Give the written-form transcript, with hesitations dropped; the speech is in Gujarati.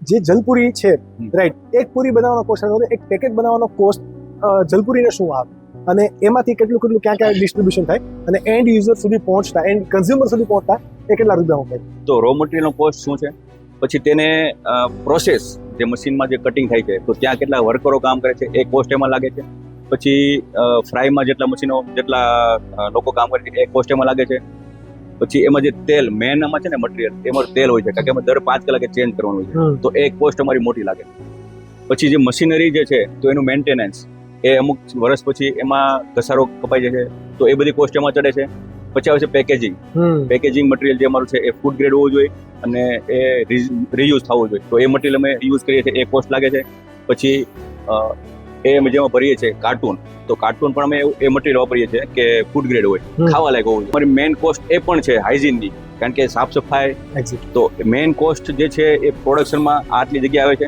જે જલપુરી છે રાઈટ, એક પૂરી બનાવવાનો કોસ્ટ, એક પેકેટ બનાવવાનો કોસ્ટ જલપુરીને શું આવે અને એમાંથી કેટલું કેટલું ક્યાં ક્યાં ડિસ્ટ્રીબ્યુશન થાય અને એન્ડ યુઝર સુધી પહોંચતા, એન્ડ કન્ઝ્યુમર સુધી પહોંચતા એ કેટલા રૂપિયામાં થાય? તો રો મટીરિયલનો કોસ્ટ શું છે, પછી તેને પ્રોસેસ જે મશીનમાં જે કટિંગ થાય છે તો ત્યાં કેટલા વર્કરો કામ કરે છે એ કોસ્ટ એમાં લાગે છે. પછી ફ્રાયમાં જેટલા મશીનો જેટલા લોકો કામ કરે છે એ કોસ્ટ એમાં લાગે છે. પછી એમાં જે તેલ મેન આમાં છે ને મટીરિયલ, એમાં તેલ હોય છે કારણ કે એમાં દર 5 કલાકે ચેન્જ કરવાનું હોય છે, તો એ કોસ્ટ અમારી મોટી લાગે. પછી જે મશીનરી જે છે તો એનું મેન્ટેનન્સ એ અમુક વર્ષ પછી એમાં ઘસારો કપાઈ જાય છે, તો એ બધી કોસ્ટ એમાં ચડે છે. પછી આવે છે પેકેજિંગ મટીરિયલ જે અમારું છે એ ફૂડ ગ્રેડ હોવું જોઈએ અને એ રીયુઝ થવું જોઈએ, તો એ મટીરિયલ અમે યુઝ કરીએ છીએ, એ કોસ્ટ લાગે છે. પછી એ અમે જેમાં ભરીએ છીએ કાર્ટૂન, તો કાર્ટૂન પણ અમે એ મટીરિયલ વાપરીએ છીએ કે ફૂડ ગ્રેડ હોય, ખાવા લાયક હોવું જોઈએ. અમારી મેઇન કોસ્ટ એ પણ છે હાઇજીનની, કારણ કે સાફ સફાઈ, તો મેઇન કોસ્ટ જે છે એ પ્રોડક્શનમાં આટલી જગ્યા આવે છે.